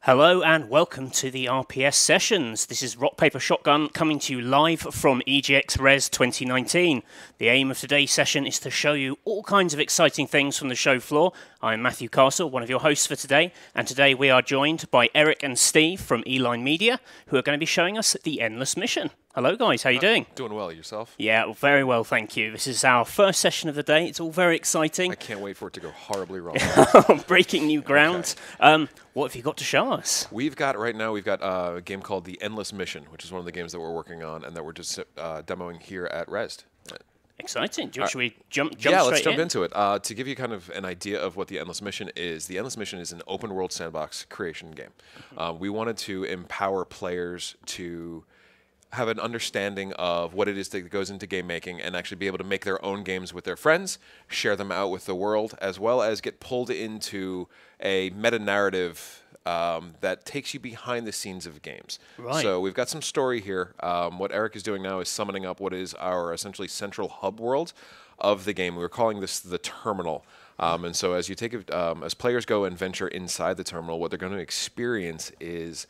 Hello and welcome to the RPS sessions. This is Rock Paper Shotgun coming to you live from EGX Res 2019. The aim of today's session is to show you all kinds of exciting things from the show floor. I'm Matthew Castle, one of your hosts for today, and today we are joined by Eric and Steve from Eline Media, who are going to be showing us the Endless Mission. Hello guys, how are you doing? Doing well, yourself? Yeah, very well, thank you. This is our first session of the day. It's all very exciting. I can't wait for it to go horribly wrong. Breaking new ground. Okay. What have you got to show us? We've got a game called The Endless Mission, which is one of the games that we're working on and that we're just demoing here at Rest. Exciting. Should we jump Yeah, let's straight jump in? into it. To give you kind of an idea of what The Endless Mission is, The Endless Mission is an open world sandbox creation game. We wanted to empower players to have an understanding of what it is that goes into game making and actually be able to make their own games with their friends, share them out with the world, as well as get pulled into a meta-narrative that takes you behind the scenes of games. Right. So we've got some story here. What Eric is doing now is summoning up what is our essentially central hub world of the game. We're calling this the terminal. And so as you take it, as players go and venture inside the terminal, what they're going to experience is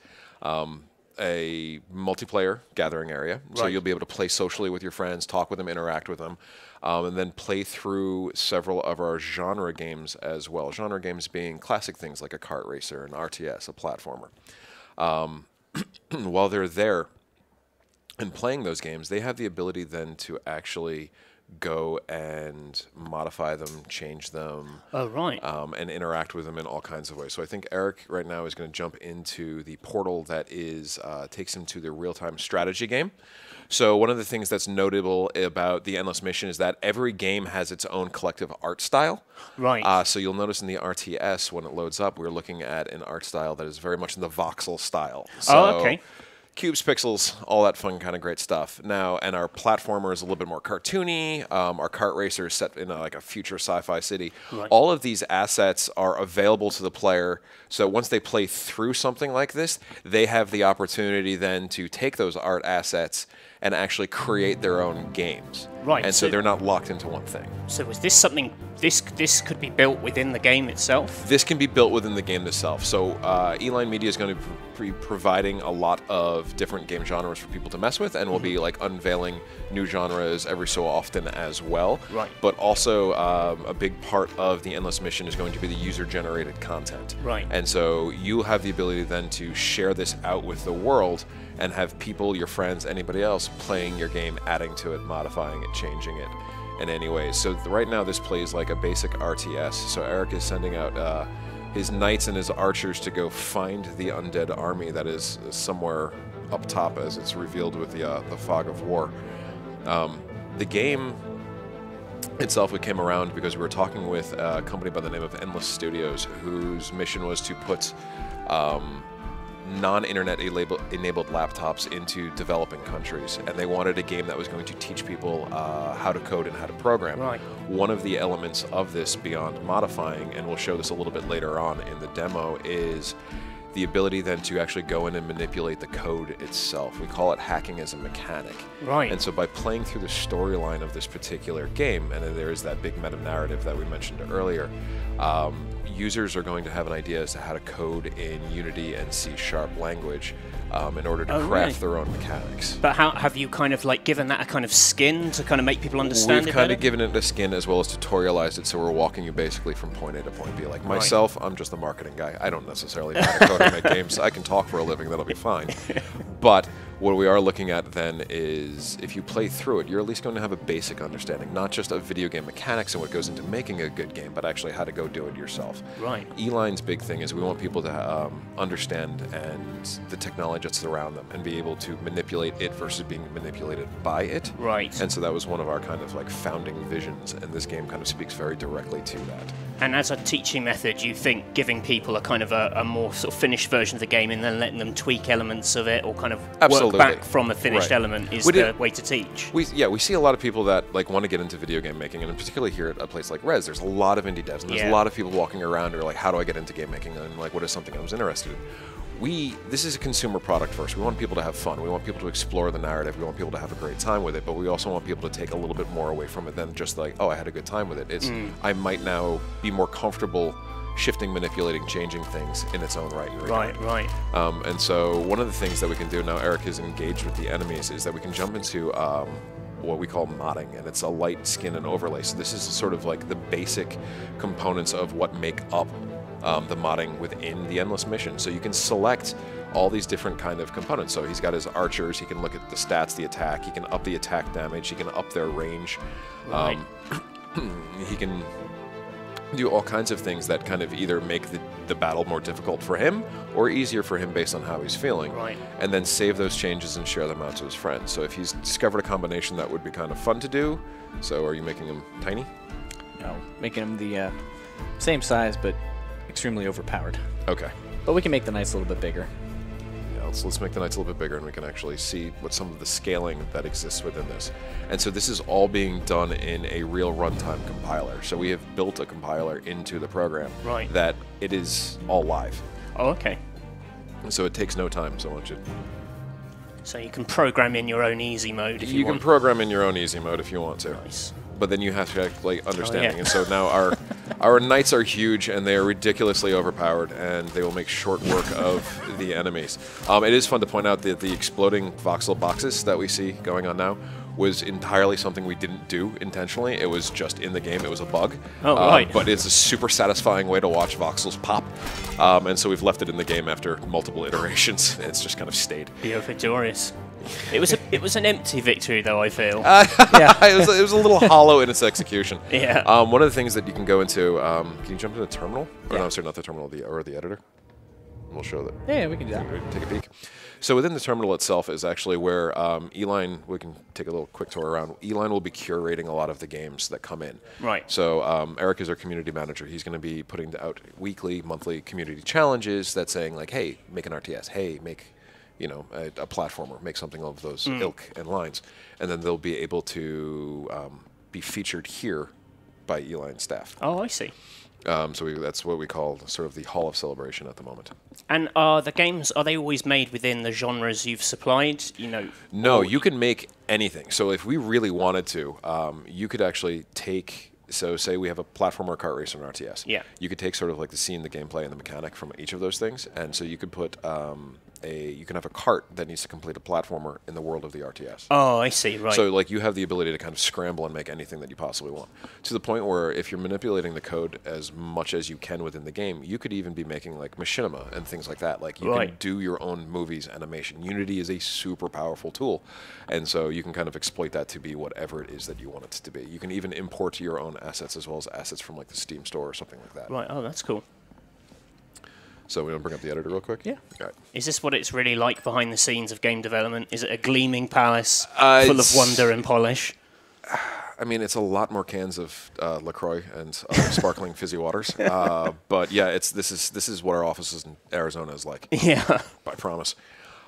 a multiplayer gathering area. So you'll be able to play socially with your friends, talk with them, interact with them, and then play through several of our genre games as well. Genre games being classic things like a kart racer, an RTS, a platformer. While they're there and playing those games, they have the ability then to actually go and modify them, change them, and interact with them in all kinds of ways. So I think Eric right now is going to jump into the portal that is takes him to the real-time strategy game. So one of the things that's notable about the Endless Mission is that every game has its own collective art style. Right. So you'll notice in the RTS, when it loads up, we're looking at an art style that is very much in the voxel style. So okay. Cubes, pixels, all that fun kind of great stuff. Now, and our platformer is a little bit more cartoony. Our kart racer is set in like a future sci-fi city. Right. All of these assets are available to the player. So once they play through something like this, they have the opportunity then to take those art assets and actually create their own games. Right. And so they're not locked into one thing. So is this something, this could be built within the game itself? This can be built within the game itself. So Eline Media is going to be providing a lot of different game genres for people to mess with, and we'll be like unveiling new genres every so often as well. Right. But also a big part of the Endless Mission is going to be the user-generated content. Right. And so you have the ability then to share this out with the world and have people, your friends, anybody else playing your game, adding to it, modifying it, changing it in any way. So right now this plays like a basic RTS. So Eric is sending out his knights and his archers to go find the undead army that is somewhere up top as it's revealed with the fog of war. The game itself, it came around because we were talking with a company by the name of Endless Studios, whose mission was to put non-internet enabled laptops into developing countries, and they wanted a game that was going to teach people how to code and how to program. Right. One of the elements of this, beyond modifying, and we'll show this a little bit later on in the demo, is the ability then to actually go in and manipulate the code itself. We call it hacking as a mechanic. Right. And so by playing through the storyline of this particular game, and then there is that big meta-narrative that we mentioned earlier, users are going to have an idea as to how to code in Unity and C# language in order to craft their own mechanics. But how have you kind of like given that a kind of skin to kind of make people understand We've it kind better? of given it a skin as well as tutorialized it, so we're walking you basically from point A to point B. Like myself, I'm just the marketing guy. I don't necessarily know how to code or make games. I can talk for a living, that'll be fine. But what we are looking at then is, if you play through it, you're at least going to have a basic understanding, not just of video game mechanics and what goes into making a good game, but actually how to go do it yourself. Right. Eline's big thing is we want people to understand and the technology that's around them and be able to manipulate it versus being manipulated by it. Right. And so that was one of our kind of like founding visions, and this game kind of speaks very directly to that. And as a teaching method, you think giving people a kind of a more sort of finished version of the game and then letting them tweak elements of it or kind of work back from a finished element is the way to teach? We see a lot of people that like want to get into video game making, and particularly here at a place like Res, there's a lot of indie devs, and there's a lot of people walking around who are like, how do I get into game making, and like, what is something I was interested in? This is a consumer product first. We want people to have fun. We want people to explore the narrative. We want people to have a great time with it, but we also want people to take a little bit more away from it than just like, oh, I had a good time with it. It's I might now be more comfortable shifting, manipulating, changing things in its own right. Right. And so one of the things that we can do now, Eric is engaged with the enemies, is that we can jump into what we call modding, and it's a light skin and overlay. So this is sort of like the basic components of what make up the modding within the Endless Mission. So you can select all these different kind of components. So he's got his archers, he can look at the stats, the attack, he can up the attack damage, he can up their range. Right. He can do all kinds of things that kind of either make the battle more difficult for him or easier for him based on how he's feeling. Right. And then save those changes and share them out to his friends. So if he's discovered a combination that would be kind of fun to do, so are you making him tiny? No, making him the same size but extremely overpowered. Okay. But we can make the knights a little bit bigger. Yeah, let's make the knights a little bit bigger, and we can actually see what some of the scaling that exists within this. And so this is all being done in a real runtime compiler. So we have built a compiler into the program that it is all live. Oh, okay. So it takes no time so much. So you can program in your own easy mode if you want. You can program in your own easy mode if you want to. Nice. But then you have to have like understanding. yeah. And so now our knights are huge and they are ridiculously overpowered, and they will make short work of the enemies. It is fun to point out that the exploding voxel boxes that we see going on now was entirely something we didn't do intentionally. It was just in the game. It was a bug. Oh, right. But it's a super satisfying way to watch voxels pop. And so we've left it in the game after multiple iterations. It's just kind of stayed. You're victorious. It was an empty victory, though, I feel. Yeah, it was a little hollow in its execution. Yeah. One of the things that you can go into, can you jump into the terminal? Or Yeah. no, sorry, not the terminal, or the editor. We'll show that. Yeah, we can do that. Take a peek. So within the terminal itself is actually where Eline, we can take a little quick tour around. Eline will be curating a lot of the games that come in. Right. So Eric is our community manager. He's going to be putting out weekly, monthly community challenges that's saying like, hey, make an RTS. Hey, make a platformer. Make something of those ilk and lines. And then they'll be able to be featured here by Eline staff. Oh, I see. So that's what we call sort of the Hall of Celebration at the moment. And are the games, are they always made within the genres you've supplied? No, you can make anything. So if we really wanted to, you could actually take, so say we have a platformer, a kart racer, and RTS. Yeah. You could take sort of like the scene, the gameplay, and the mechanic from each of those things. And so you could put you can have a cart that needs to complete a platformer in the world of the RTS. Oh, I see, right. So like you have the ability to kind of scramble and make anything that you possibly want. To the point where if you're manipulating the code as much as you can within the game, you could even be making like machinima and things like that. Like you can do your own movies, animation. Unity is a super powerful tool. And so you can kind of exploit that to be whatever it is that you want it to be. You can even import your own assets as well as assets from like the Steam store or something like that. Right, oh, that's cool. So we want to bring up the editor real quick? Yeah. All right. Is this what it's really like behind the scenes of game development? Is it a gleaming palace full of wonder and polish? I mean, it's a lot more cans of LaCroix and sparkling fizzy waters. But yeah, this is what our offices in Arizona is like. Yeah. I promise.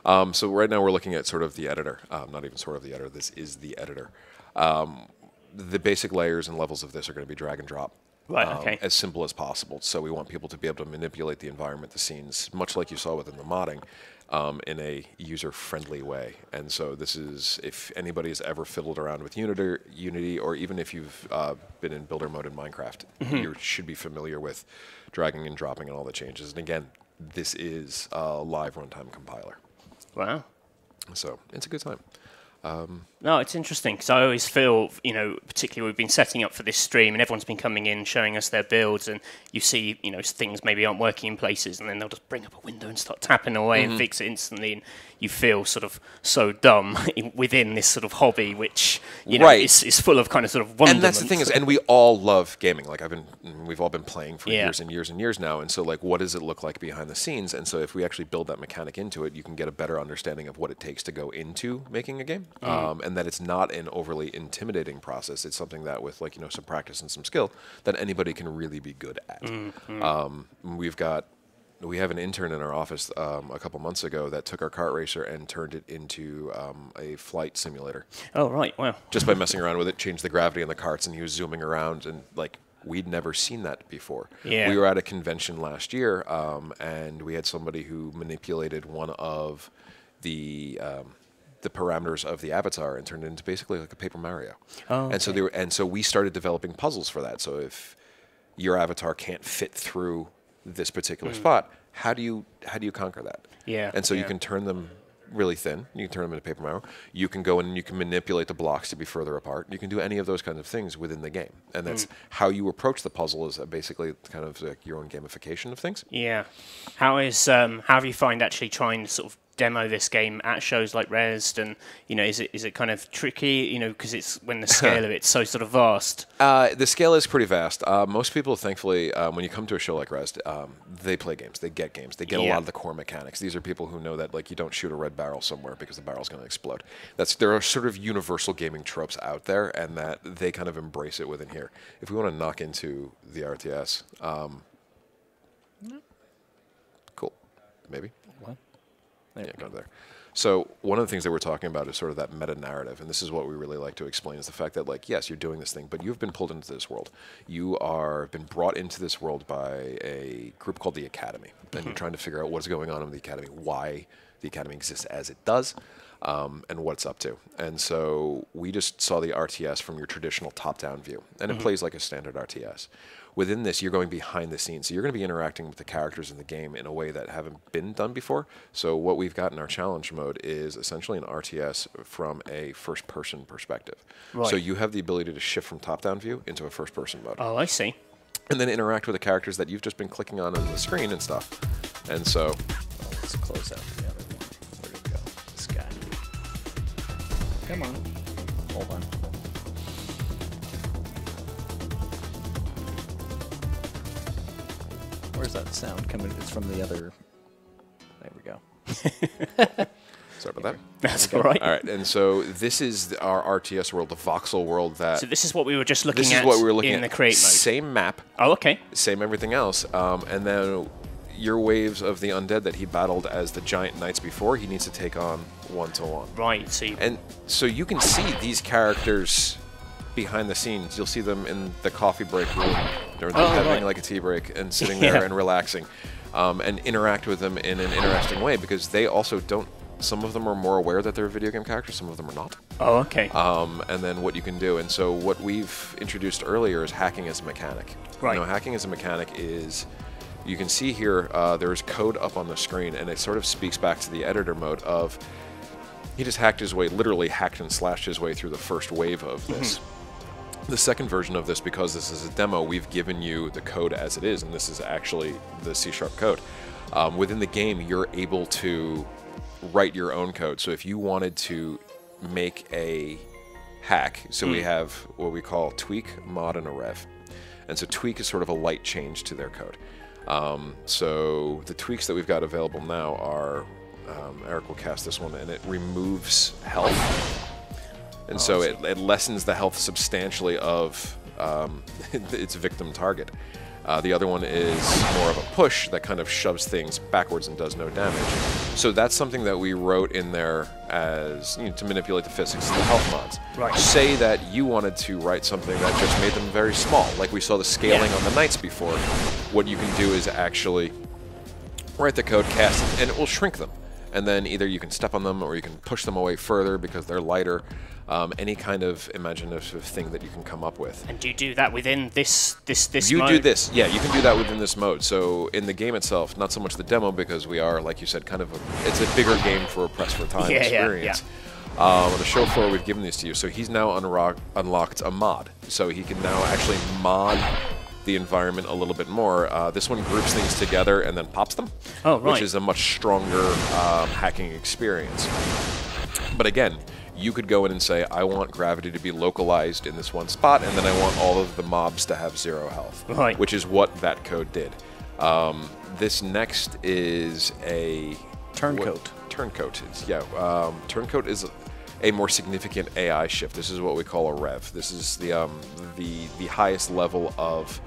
So right now we're looking at sort of the editor. Not even sort of the editor. This is the editor. The basic layers and levels of this are going to be drag and drop. Right, okay. As simple as possible. So we want people to be able to manipulate the environment, the scenes, much like you saw within the modding, in a user-friendly way. And so this is, if anybody has ever fiddled around with Unity, or even if you've been in builder mode in Minecraft, you should be familiar with dragging and dropping and all the changes. And again, this is a live runtime compiler. Wow. So it's a good time. No, it's interesting because I always feel, particularly we've been setting up for this stream and everyone's been coming in showing us their builds, and you see, things maybe aren't working in places, and then they'll just bring up a window and start tapping away and fix it instantly, and you feel sort of so dumb within this sort of hobby, which is full of kind of sort of wonderment. And that's the thing is, and we all love gaming. Like we've all been playing for years and years and years now, and so like, what does it look like behind the scenes? And so if we actually build that mechanic into it, you can get a better understanding of what it takes to go into making a game, and that it's not an overly intimidating process. It's something that with some practice and some skill that anybody can really be good at. We have an intern in our office a couple months ago that took our kart racer and turned it into a flight simulator. Oh, right, wow. Just by messing around with it, changed the gravity on the carts, and he was zooming around, and like, we'd never seen that before. Yeah. We were at a convention last year, and we had somebody who manipulated one of the parameters of the avatar and turned it into basically like a Paper Mario. Oh, okay. And so we started developing puzzles for that. So if your avatar can't fit through this particular spot. How do you conquer that? Yeah. And so you can turn them really thin. You can turn them into paper mario. You can go in and you can manipulate the blocks to be further apart. You can do any of those kinds of things within the game. And that's how you approach the puzzle, is basically kind of like your own gamification of things. Yeah. How have you find actually trying to sort of demo this game at shows like Rezzed, and is it kind of tricky, because it's when the scale of it's so sort of vast? The scale is pretty vast. Most people, thankfully, when you come to a show like Rezzed, they play games, they get a lot of the core mechanics. These are people who know that you don't shoot a red barrel somewhere because the barrel's going to explode. There are sort of universal gaming tropes out there, and that they kind of embrace it within here. If we want to knock into the RTS, cool, maybe. What? Go there. So one of the things that we're talking about is sort of that meta-narrative, and this is what we really like to explain, is the fact that, yes, you're doing this thing, but you've been pulled into this world. You are been brought into this world by a group called the Academy, and you're trying to figure out what's going on in the Academy, why the Academy exists as it does, and what it's up to. And so we just saw the RTS from your traditional top-down view, and it plays like a standard RTS. Within this, you're going behind the scenes. So you're going to be interacting with the characters in the game in a way that haven't been done before. So what we've got in our challenge mode is essentially an RTS from a first-person perspective. Right. So you have the ability to shift from top-down view into a first-person mode. Oh, I see. And then interact with the characters that you've just been clicking on the screen and stuff. And so... let's close out the other one. Where'd it go? This guy. Come on. Hold on. Where's that sound coming? It's from the other... There we go. Sorry about that. That's all right. All right, and so this is our RTS world, the voxel world that... So this is what we were just looking This at is what we were looking in at. the create mode. Same map, Oh, okay. same everything else, and then your waves of the undead that he battled as the giant knights before, he needs to take on one-to-one. Right, so And so you can see these characters behind the scenes. You'll see them in the coffee break room, or having like a tea break and sitting there and relaxing, and interact with them in an interesting way, because they also don't... Some of them are more aware that they're video game characters, some of them are not. Oh, okay. And then what you can do. And so what we've introduced earlier is hacking as a mechanic. Right. Hacking as a mechanic is... You can see here, there's code up on the screen, and it sort of speaks back to the editor mode of... He just hacked his way, literally hacked and slashed his way through the first wave of this. The second version of this, because this is a demo, we've given you the code as it is, and this is actually the C# code. Within the game, you're able to write your own code. So if you wanted to make a hack, so we have what we call tweak, mod, and a rev. And so tweak is sort of a light change to their code. So the tweaks that we've got available now are, Eric will cast this one, and it removes health. And so it lessens the health substantially of its victim target. The other one is more of a push that kind of shoves things backwards and does no damage. So that's something that we wrote in there as to manipulate the physics of the health mods. Right. Say that you wanted to write something that just made them very small, like we saw the scaling on the knights before. What you can do is actually write the code, cast it, and it will shrink them. And then either you can step on them or you can push them away further because they're lighter. Any kind of imaginative thing that you can come up with. And do you do that within this You mode? do this, yeah, you can do that within this mode. So in the game itself, not so much the demo, because we are, like you said, kind of it's a bigger game for a press for time experience. On the show floor, we've given these to you. So he's now unlocked a mod. So he can now actually mod the environment a little bit more. This one groups things together and then pops them, which is a much stronger hacking experience. But again, you could go in and say, I want gravity to be localized in this one spot, and then I want all of the mobs to have 0 health, which is what that code did. This next is a... Turncoat. Turncoat. Turncoat is a more significant AI shift. This is what we call a rev. This is the highest level of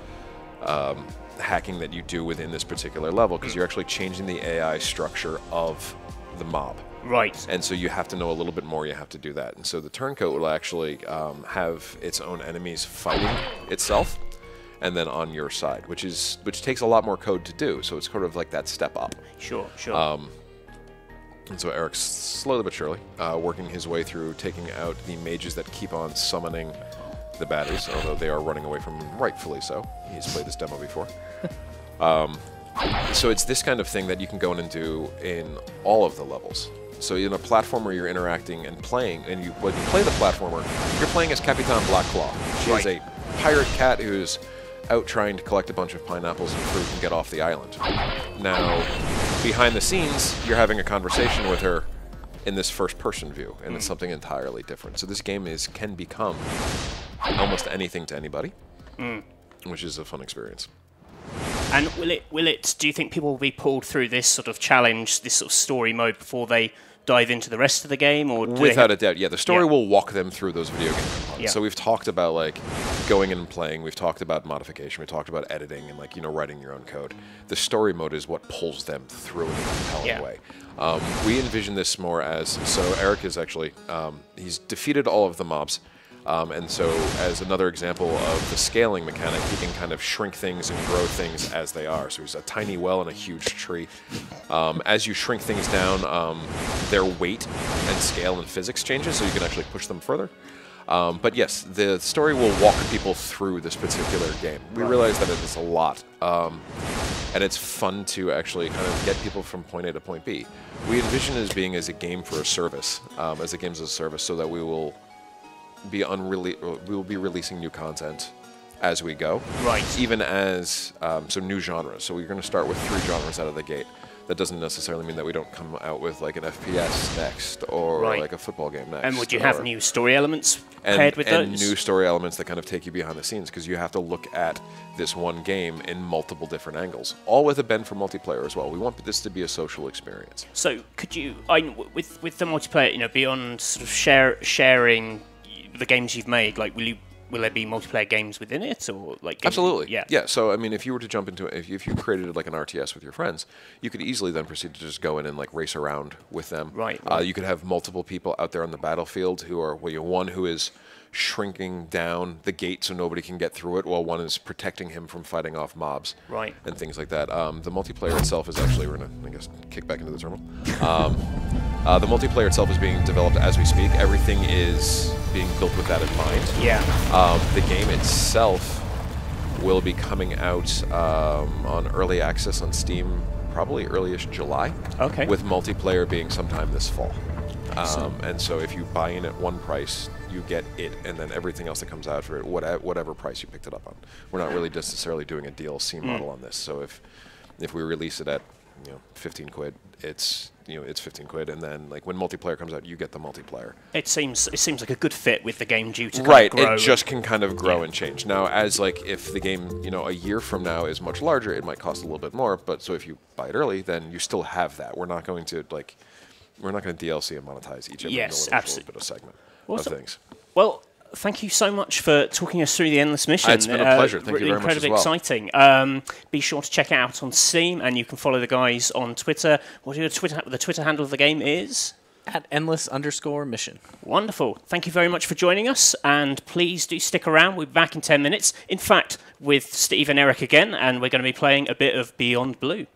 hacking that you do within this particular level, because you're actually changing the AI structure of the mob. Right. And so you have to know a little bit more, you have to do that. And so the turncoat will actually have its own enemies fighting itself, and then on your side, which takes a lot more code to do. So it's sort of like that step up. Sure. And so Eric's slowly but surely working his way through taking out the mages that keep on summoning the baddies, although they are running away from him, rightfully so. He's played this demo before. So it's this kind of thing that you can go in and do in all of the levels. So in a platformer, you're interacting and playing, and when you play the platformer, you're playing as Capitan Blackclaw. She is a pirate cat who's out trying to collect a bunch of pineapples and fruit and get off the island. Now, behind the scenes, you're having a conversation with her in this first-person view, and it's something entirely different. So this game can become almost anything to anybody, which is a fun experience. And will it? Do you think people will be pulled through this sort of challenge, this sort of story mode, before they dive into the rest of the game? Or without a doubt, yeah. The story will walk them through those video game components. Yeah. So we've talked about like going in and playing. We've talked about modification. We talked about editing and like writing your own code. The story mode is what pulls them through in a compelling way. We envision this more as Eric is actually he's defeated all of the mobs. And so, as another example of the scaling mechanic, he can kind of shrink things and grow things as they are. So he's a tiny well in a huge tree. As you shrink things down, their weight and scale and physics changes, so you can actually push them further. But yes, the story will walk people through this particular game. We realize that it is a lot, and it's fun to actually kind of get people from point A to point B. We envision it as being as a game for a service, as a games as a service, so that we will be releasing new content as we go. Right. Even as new genres. So we're going to start with 3 genres out of the gate. That doesn't necessarily mean that we don't come out with like an FPS next or like a football game next. And would you have new story elements paired with those? And new story elements that kind of take you behind the scenes, because you have to look at this one game in multiple different angles, all with a bend for multiplayer as well. We want this to be a social experience. So could you, with the multiplayer, beyond sort of sharing the games you've made, like will there be multiplayer games within it, or like games? Absolutely, yeah. So I mean, if you were to jump into it, if you created like an RTS with your friends, you could easily then proceed to just go in and like race around with them. Right. You could have multiple people out there on the battlefield who are one who is shrinking down the gate so nobody can get through it, while one is protecting him from fighting off mobs. Right. And things like that. The multiplayer itself is actually, we're gonna, I guess, kick back into the terminal. The multiplayer itself is being developed as we speak. Everything is being built with that in mind. Yeah. The game itself will be coming out on early access on Steam, probably early-ish July. Okay. With multiplayer being sometime this fall. And so if you buy in at one price, you get it, and then everything else that comes out for it, whatever price you picked it up on. We're not really necessarily doing a DLC model on this. So if we release it at 15 quid, it's 15 quid, and then like when multiplayer comes out, you get the multiplayer. It seems like a good fit with the game due to right. Kind of grow. It just can kind of grow and change. Now, as like if the game a year from now is much larger, it might cost a little bit more. But so if you buy it early, then you still have that. We're not going to DLC and monetize each little bit of segment of things. Well, thank you so much for talking us through the Endless Mission. It's been a pleasure. Thank you very much as well. Incredibly exciting. Be sure to check it out on Steam, and you can follow the guys on Twitter. The Twitter handle of the game is? @endless_mission. Wonderful. Thank you very much for joining us, and please do stick around. We'll be back in 10 minutes. In fact, with Steve and Eric again, and we're going to be playing a bit of Beyondblue.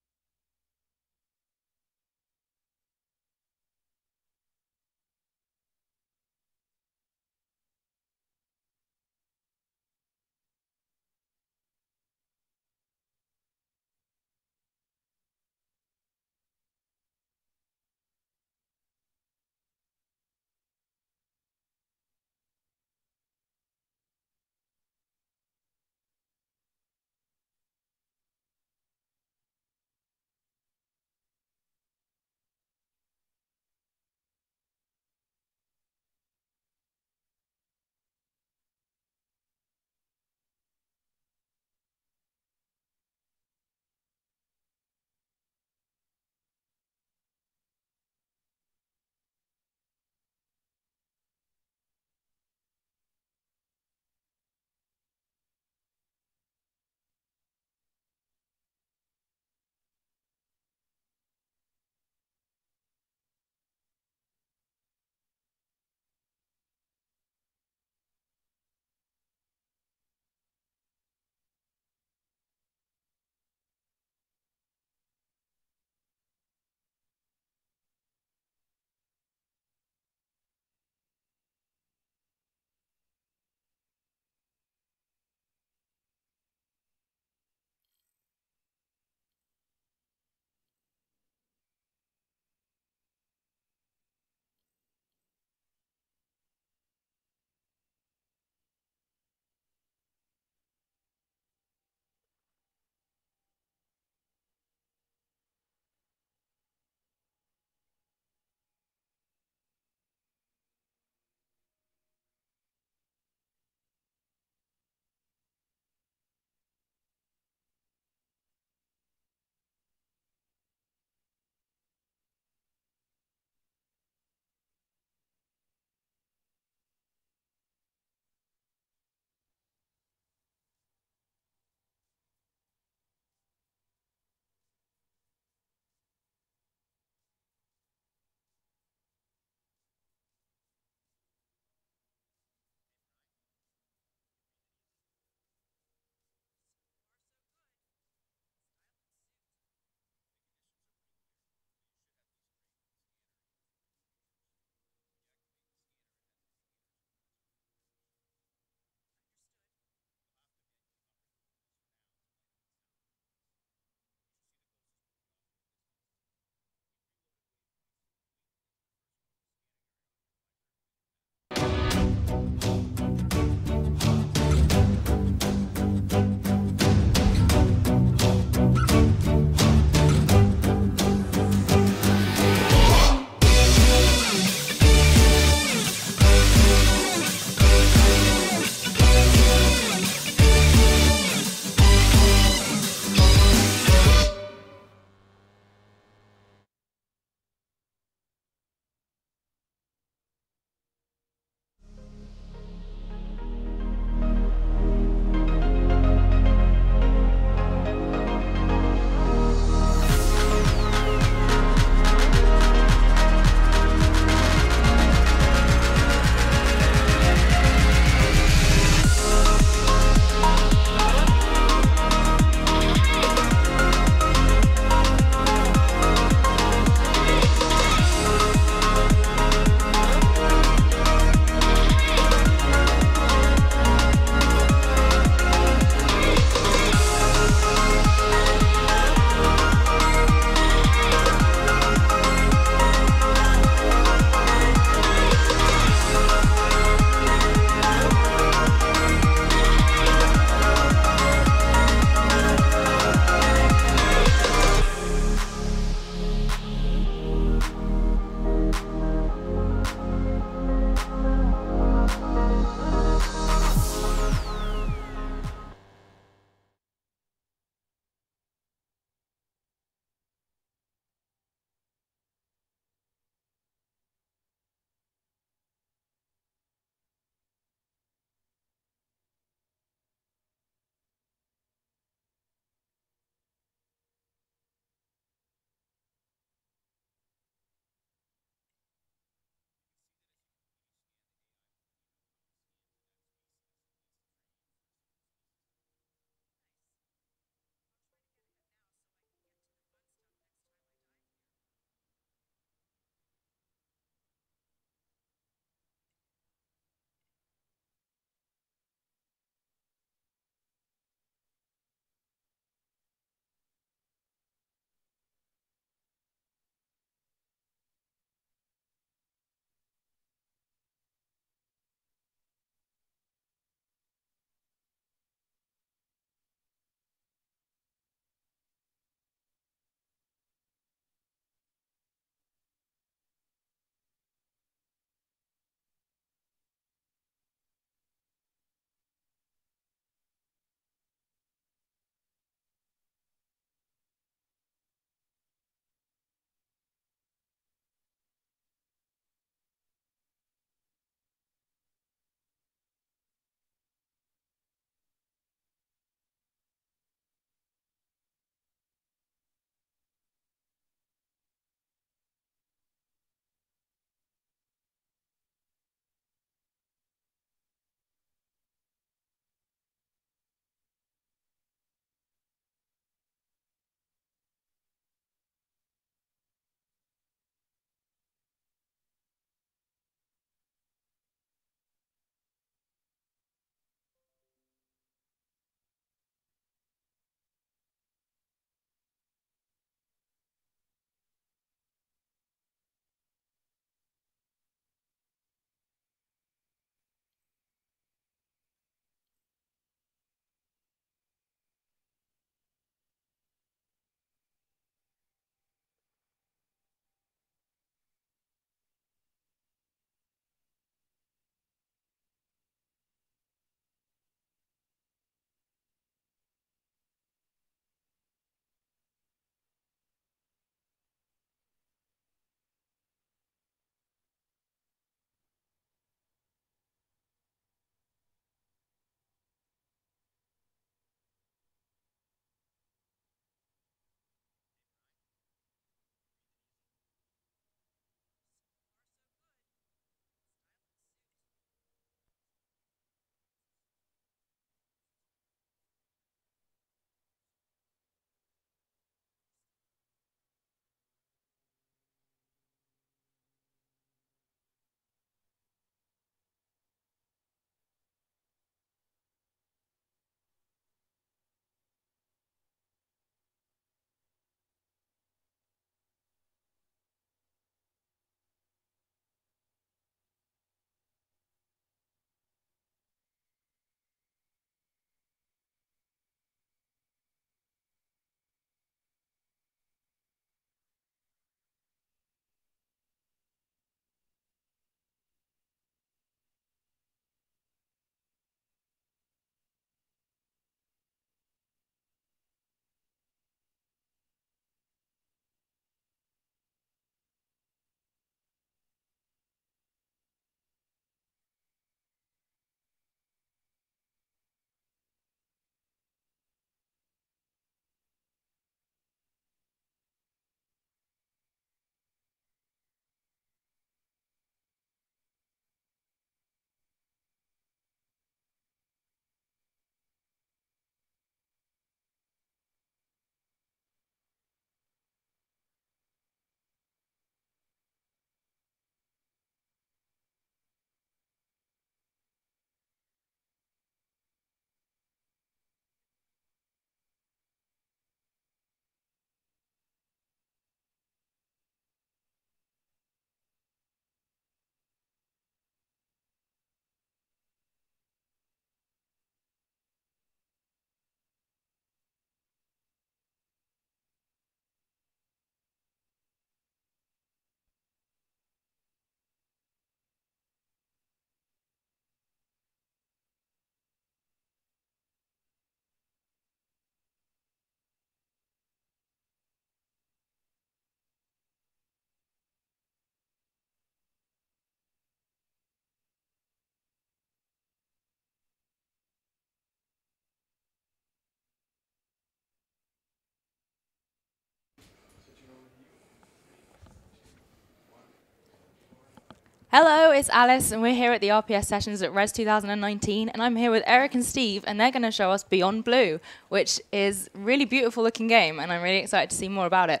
Hello, it's Alice, and we're here at the RPS sessions at Res 2019, and I'm here with Eric and Steve, and they're going to show us Beyondblue, which is a really beautiful looking game, and I'm really excited to see more about it.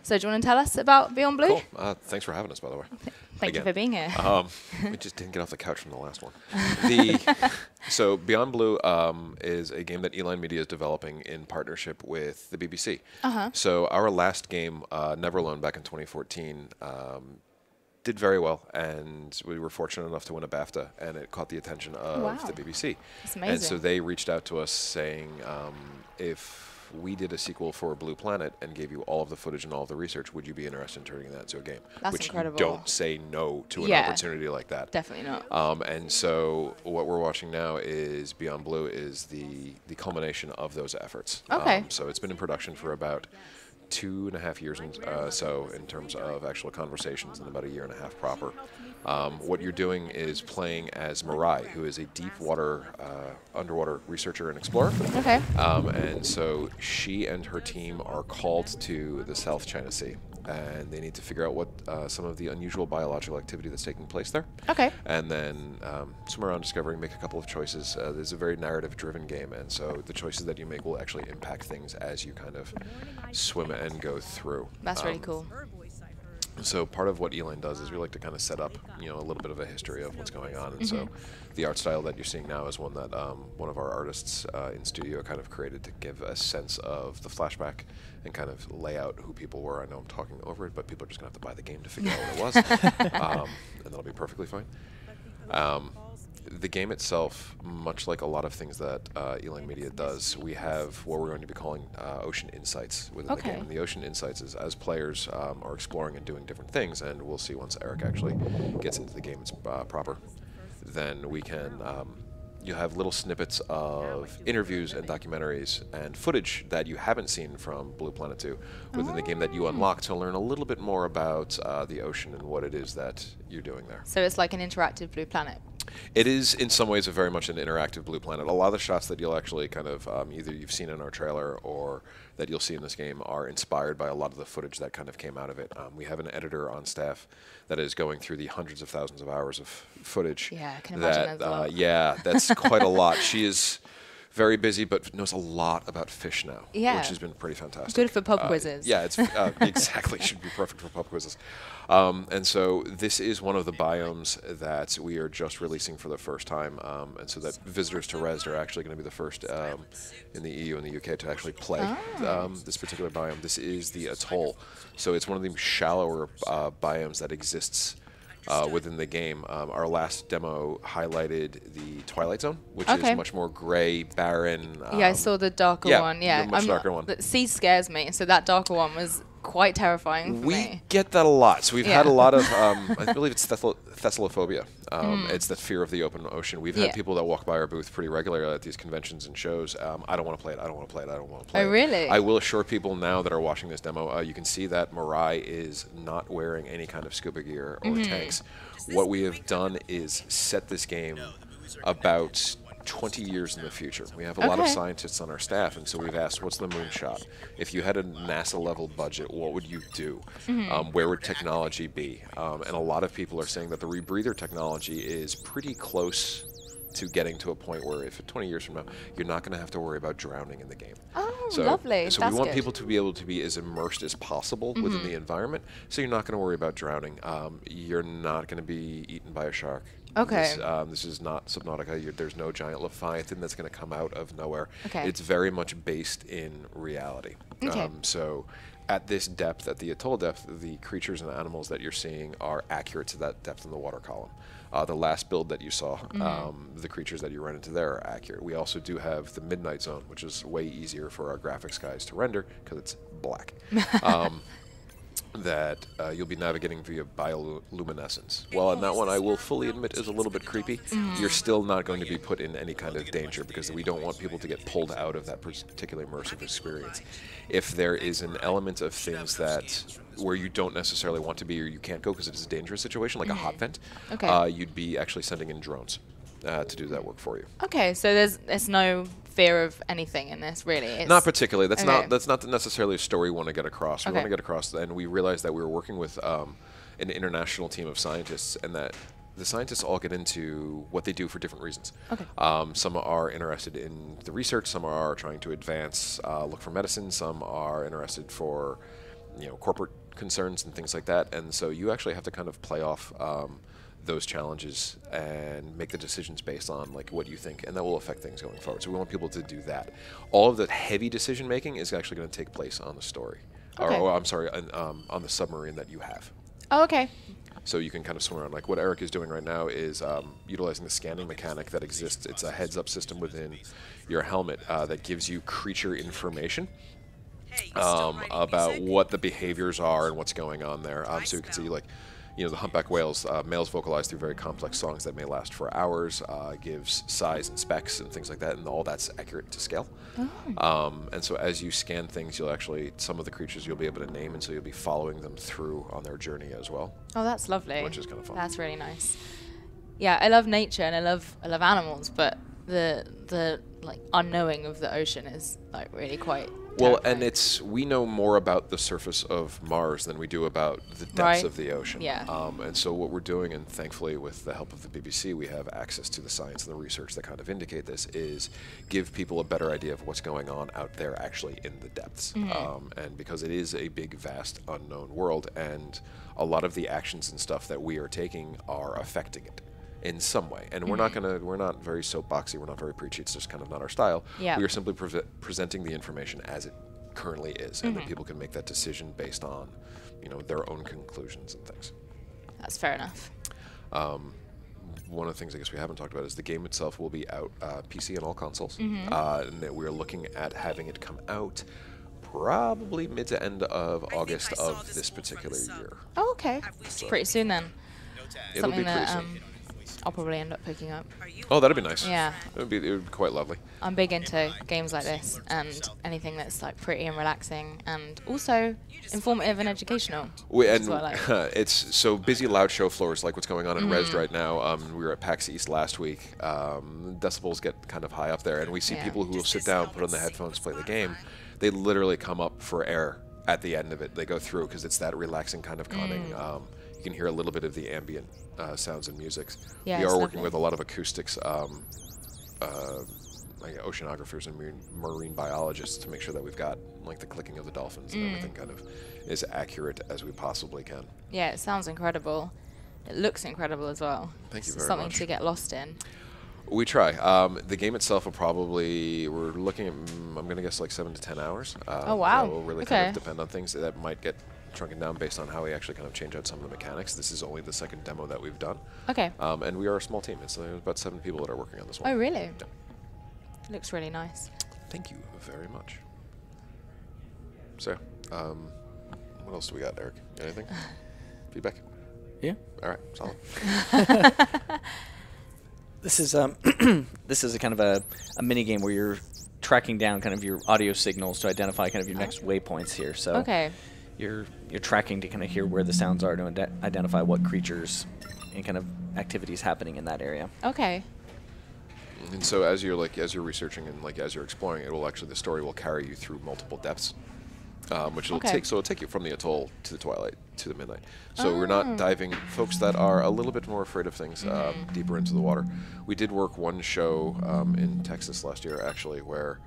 So do you want to tell us about Beyondblue? Cool. Thanks for having us, by the way. Thank you for being here. We just didn't get off the couch from the last one. So Beyondblue is a game that Eline Media is developing in partnership with the BBC. So our last game, Never Alone, back in 2014, did very well, and we were fortunate enough to win a BAFTA, and it caught the attention of the BBC. That's amazing. And so they reached out to us saying, if we did a sequel for Blue Planet and gave you all of the footage and all of the research, would you be interested in turning that into a game? That's Which incredible. You don't say no to an opportunity like that. Definitely not. And so what we're watching now is Beyondblue is the culmination of those efforts. Okay. So it's been in production for about 2.5 years so in terms of actual conversations, and about 1.5 years proper. What you're doing is playing as Mirai, who is a deep water, underwater researcher and explorer. Okay. And so she and her team are called to the South China Sea, and they need to figure out what some of the unusual biological activity that's taking place there. Okay. And then swim around discovering, make a couple of choices. There's a very narrative-driven game, and so the choices that you make will actually impact things as you kind of swim and go through. That's really cool. So part of what Eline does is we like to kind of set up, a little bit of a history of what's going on. And so the art style that you're seeing now is one that one of our artists in studio kind of created to give a sense of the flashback and kind of lay out who people were. I know I'm talking over it, but people are just going to have to buy the game to figure out what it was. And that'll be perfectly fine. The game itself, much like a lot of things that Eline Media does, we have what we're going to be calling Ocean Insights within the game. And the Ocean Insights is as players are exploring and doing different things, and we'll see once Eric actually gets into the game proper, then we can you have little snippets of interviews and documentaries and footage that you haven't seen from Blue Planet 2 within the game that you unlock to learn a little bit more about the ocean and what it is that you're doing there. So it's like an interactive Blue Planet. It is, in some ways, very much an interactive Blue Planet. A lot of the shots that you'll actually kind of either you've seen in our trailer or that you'll see in this game are inspired by a lot of the footage that kind of came out of it. We have an editor on staff that is going through the hundreds of thousands of hours of footage. Yeah, I can imagine that. Yeah, that's quite a lot. She is very busy, but knows a lot about fish now, which has been pretty fantastic. Good for pub quizzes. Yeah, it's exactly should be perfect for pub quizzes. And so this is one of the biomes that we are just releasing for the first time, and so that visitors to Res are actually going to be the first in the EU and the UK to actually play this particular biome. This is the Atoll, so it's one of the shallower biomes that exists within the game. Our last demo highlighted the Twilight Zone, which is much more gray, barren. Yeah, I saw the darker one. Yeah, the much darker one. The sea scares me, so that darker one was quite terrifying for me. We get that a lot. So we've had a lot of, I believe it's thessallophobia. It's the fear of the open ocean. We've had people that walk by our booth pretty regularly at these conventions and shows. I don't want to play it. I don't want to play it. I don't want to play it. Oh, really? I will assure people now that are watching this demo, you can see that Mirai is not wearing any kind of scuba gear or tanks. What we have done is set this game about 20 years in the future. We have a lot of scientists on our staff, and so we've asked, what's the moonshot? If you had a NASA-level budget, what would you do? Where would technology be? And a lot of people are saying that the rebreather technology is pretty close to getting to a point where if 20 years from now, you're not going to have to worry about drowning in the game. Oh, so, lovely. So That's we want good. people to be able to be as immersed as possible within the environment, so you're not going to worry about drowning. You're not going to be eaten by a shark. Okay. This is not Subnautica. There's no giant leviathan that's going to come out of nowhere. Okay. It's very much based in reality. Okay. So at this depth, at the atoll depth, the creatures and animals that you're seeing are accurate to that depth in the water column. The last build that you saw, the creatures that you run into there are accurate. We also do have the Midnight Zone, which is way easier for our graphics guys to render because it's black. That you'll be navigating via bioluminescence. Well, in that one, I will fully admit is a little bit creepy. You're still not going to be put in any kind of danger because we don't want people to get pulled out of that particular immersive experience. If there is an element of things that where you don't necessarily want to be or you can't go because it is a dangerous situation, like a hot vent, you'd be actually sending in drones to do that work for you. Okay, so there's no fear of anything in this, really. It's not particularly. That's not necessarily a story we want to get across. We want to get across, and we realized that we were working with an international team of scientists, and that the scientists all get into what they do for different reasons. Okay. Some are interested in the research, some are trying to advance, look for medicine, some are interested for, corporate concerns and things like that. And so you actually have to kind of play off those challenges and make the decisions based on like what you think, and that will affect things going forward. So we want people to do that. All of the heavy decision making is actually going to take place on the story, Okay. or I'm sorry, on the submarine that you have. Oh, okay. So you can kind of swim around. Like what Eric is doing right now is utilizing the scanning mechanic that exists. It's a heads-up system within your helmet that gives you creature information about what the behaviors are and what's going on there. So you can see, like, the humpback whales, males vocalize through very complex songs that may last for hours, gives size and specs and things like that, and all that's accurate to scale. And so as you scan things, you'll actually, some of the creatures you'll be able to name, and so you'll be following them through on their journey as well. Oh, that's lovely. Which is kind of fun. That's really nice. Yeah, I love nature and I love animals, but the like unknowing of the ocean is like really quite Well, terrifying. and we know more about the surface of Mars than we do about the depths Right. of the ocean. Yeah. And so what we're doing, and thankfully with the help of the BBC, we have access to the science and the research that kind of indicate this, is give people a better idea of what's going on out there actually in the depths. And because it is a big, vast, unknown world, and a lot of the actions and stuff that we are taking are affecting it in some way. And we're not very soapboxy, we're not very preachy, it's just kind of not our style. Yeah. We are simply presenting the information as it currently is, and then people can make that decision based on, their own conclusions and things. That's fair enough. One of the things I guess we haven't talked about is the game itself will be out PC and all consoles, and that we're looking at having it come out probably mid to end of August of this particular year. Oh, okay. Pretty soon then. It'll be Something pretty that soon. I'll probably end up picking up. Oh, that'd be nice. Yeah. It would be quite lovely. I'm big into games like this and anything that's like pretty and relaxing and also informative and educational. And is what I like. it's so busy, loud show floors like what's going on in Rezzed right now. We were at PAX East last week. Decibels get kind of high up there, and we see Yeah. people who will sit down, put on the headphones, play the game. They literally come up for air at the end of it. They go through because it's that relaxing kind of conning. You can hear a little bit of the ambient sounds and music. Yeah, We it's are working lovely. with a lot of acoustics, like oceanographers and marine biologists, to make sure that we've got like the clicking of the dolphins and everything kind of is accurate as we possibly can. Yeah, it sounds incredible. It looks incredible as well. Thank you It's very something much. to get lost in. We try. The game itself will probably, we're looking at, I'm going to guess like 7 to 10 hours. Oh, wow. That will really kind Okay. of depend on things that might get shrunken down based on how we actually kind of change out some of the mechanics. This is only the second demo that we've done. Okay. And we are a small team. It's about 7 people that are working on this one. Oh, really? Yeah. Looks really nice. Thank you very much. So, what else do we got, Eric? Anything? Feedback? Yeah. All right, solid. This is this is a kind of a mini game where you're tracking down kind of your audio signals to identify kind of your next waypoints here. So Okay. you're tracking to kind of hear where the sounds are to identify what creatures and kind of activities happening in that area. Okay. And so as you're researching and like as you're exploring, the story will carry you through multiple depths, which will Okay. it'll take you from the atoll to the Twilight to the Midnight. So we're not diving folks that are a little bit more afraid of things deeper into the water. We did work one show in Texas last year actually where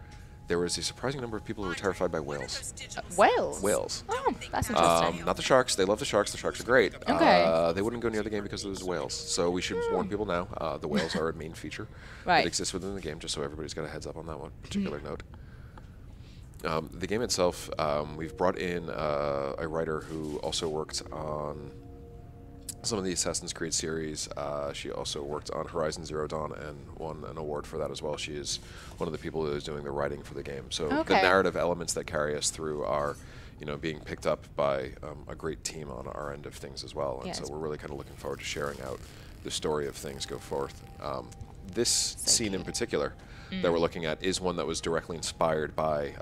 there was a surprising number of people who were terrified by whales. Whales? Whales. Oh, that's interesting. Not the sharks. They love the sharks. The sharks are great. Okay. They wouldn't go near the game because there's whales. So we should warn people now. The whales are a main feature Right. that exists within the game, just so everybody's got a heads up on that one particular note. The game itself, we've brought in a writer who also worked on some of the Assassin's Creed series. She also worked on Horizon Zero Dawn and won an award for that as well. She is one of the people who is doing the writing for the game. So the Okay. narrative elements that carry us through are, being picked up by a great team on our end of things as well. And Yes. so we're really kind of looking forward to sharing out the story of things go forth. This scene in particular that we're looking at is one that was directly inspired by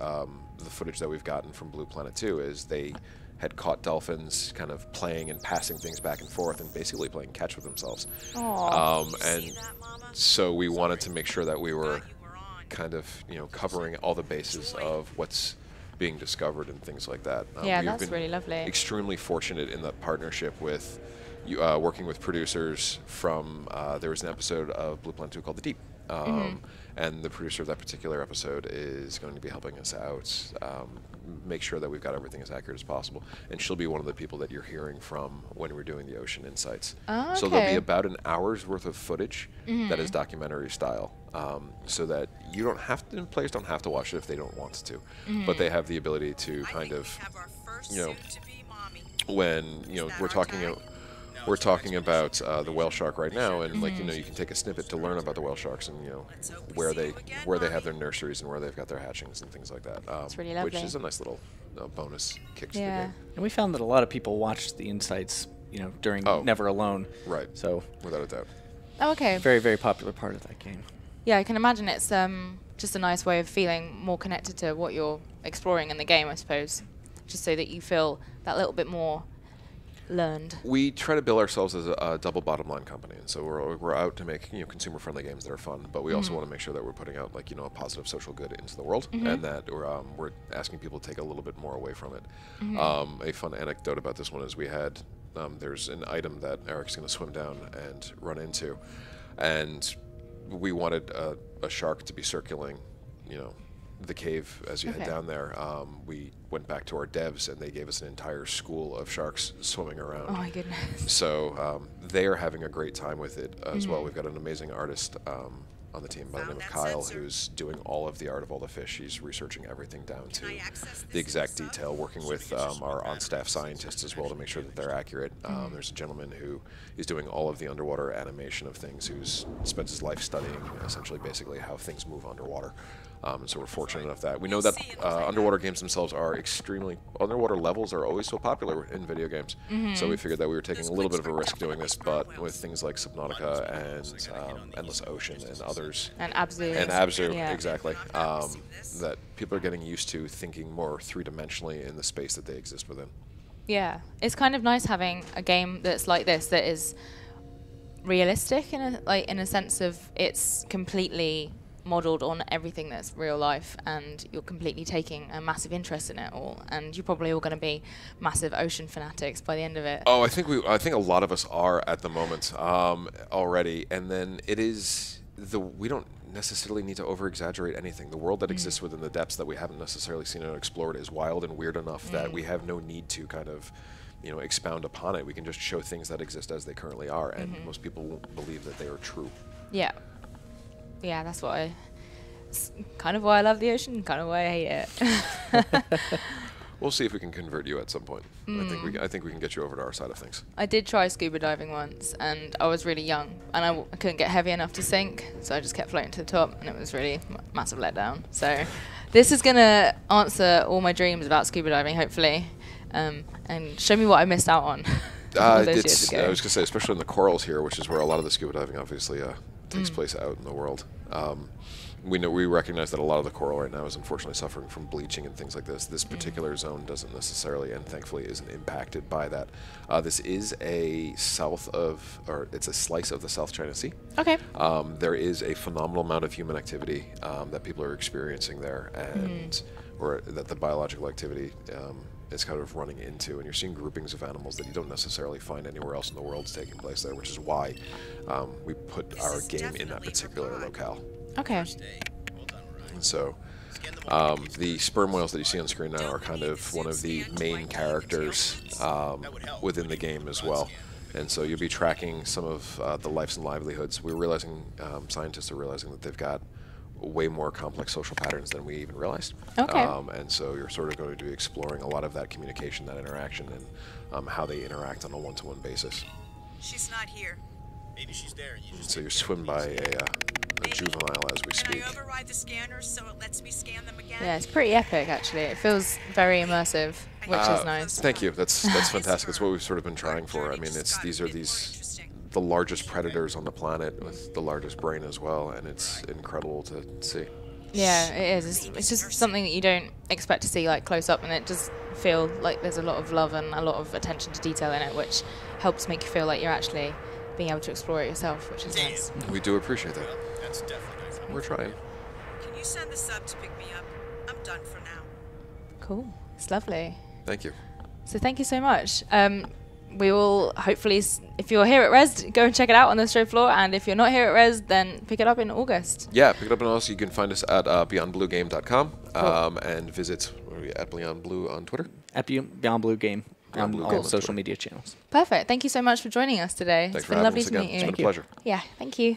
the footage that we've gotten from Blue Planet 2, is they had caught dolphins kind of playing and passing things back and forth and basically playing catch with themselves. And so we wanted to make sure that we were kind of, covering all the bases of what's being discovered and things like that. Yeah, we've that's been really lovely. Extremely fortunate in that partnership with working with producers from, there was an episode of Blue Planet 2 called The Deep. And the producer of that particular episode is going to be helping us out, make sure that we've got everything as accurate as possible. And she'll be one of the people that you're hearing from when we're doing the Ocean Insights. Oh, so there'll be okay. about an hour's worth of footage that is documentary style, so that you don't have to, players don't have to watch it if they don't want to, but they have the ability to kind of, you know, when, you know, we're talking about the whale shark right now, and like, you know, you can take a snippet to learn about the whale sharks and, you know, where they have their nurseries and where they've got their hatchings and things like that. That's really lovely. Which is a nice little bonus kick to the Yeah. game. And we found that a lot of people watched the Insights, you know, during Never Alone. Right. So Without a doubt. Oh, okay. very, very popular part of that game. Yeah, I can imagine it's just a nice way of feeling more connected to what you're exploring in the game, I suppose. Just so that you feel that little bit more learned. We try to bill ourselves as a double bottom line company, and so we're out to make, you know, consumer friendly games that are fun, but we also want to make sure that we're putting out, like, you know, a positive social good into the world, and that we're asking people to take a little bit more away from it. A fun anecdote about this one is we had there's an item that Eric's going to swim down and run into, and we wanted a shark to be circling, you know, the cave as you head down there. We went back to our devs, and they gave us an entire school of sharks swimming around. Oh my goodness. So they are having a great time with it as well. We've got an amazing artist on the team by the name of Kyle, who's doing all of the art of all the fish. He's researching everything down to the exact detail, working with our on-staff scientists as well to make sure that they're accurate. There's a gentleman who is doing all of the underwater animation of things, who's spends his life studying essentially basically how things move underwater. And so we're fortunate enough that we know that underwater games themselves are underwater levels are always so popular in video games. So we figured that we were taking a little bit of a risk doing this, but with things like Subnautica and Endless Ocean and others. And Abzu. And Abzu, Yeah. exactly. That people are getting used to thinking more three-dimensionally in the space that they exist within. Yeah, it's kind of nice having a game that's like this, that is realistic in a sense of it's completely modeled on everything that's real life, and you're completely taking a massive interest in it all, and you're probably all going to be massive ocean fanatics by the end of it. Oh, I think a lot of us are at the moment already, and then it is we don't necessarily need to over-exaggerate anything. The world that exists within the depths that we haven't necessarily seen and explored is wild and weird enough that we have no need to kind of, you know, expound upon it. We can just show things that exist as they currently are, and most people won't believe that they are true. Yeah, that's what it's kind of why I love the ocean, kind of why I hate it. We'll see if we can convert you at some point. I think we can get you over to our side of things. I did try scuba diving once, and I was really young, and I couldn't get heavy enough to sink, so I just kept floating to the top, and it was really massive letdown. So this is going to answer all my dreams about scuba diving, hopefully, and show me what I missed out on all those years ago. I was going to say, especially in the corals here, which is where a lot of the scuba diving obviously takes place out in the world. We recognize that a lot of the coral right now is unfortunately suffering from bleaching and things like this. This particular zone doesn't necessarily, and thankfully isn't impacted by that. This is it's a slice of the South China Sea. Okay. There is a phenomenal amount of human activity that people are experiencing there, and or that the biological activity is kind of running into, and you're seeing groupings of animals that you don't necessarily find anywhere else in the world taking place there, which is why we put our game in that particular locale. Okay. And so the sperm whales that you see on screen now are kind of one of the main characters within the game as well. And so you'll be tracking some of the lives and livelihoods. We're realizing, scientists are realizing that they've got way more complex social patterns than we even realized. Okay. And so you're sort of going to be exploring a lot of that communication, that interaction, and how they interact on a one-to-one basis. She's not here. Maybe she's there. And so you swim by a juvenile as we speak. Can I override the scanners so it lets me scan them again? Yeah, it's pretty epic, actually. It feels very immersive, which is nice. Thank you. That's fantastic. It's what we've sort of been trying for. I mean, these are the largest predators on the planet with the largest brain as well, and it's incredible to see. Yeah, it is. It's just something that you don't expect to see like close up, and it does feel like there's a lot of love and a lot of attention to detail in it, which helps make you feel like you're actually being able to explore it yourself, which is nice. We do appreciate that. That's definitely nice. We're trying. Can you send the sub to pick me up? I'm done for now. Cool. It's lovely. Thank you. So thank you so much. We will hopefully, if you're here at Res, go and check it out on the show floor. And if you're not here at Res, then pick it up in August. Yeah, pick it up, and also you can find us at beyondbluegame.com and visit at Beyondblue on Twitter. At Beyondblue Game on Beyondblue all Game on social Twitter. media channels. Perfect. Thank you so much for joining us today. Thanks It's for been having lovely us to again. meet you. It's been a pleasure. Yeah, thank you.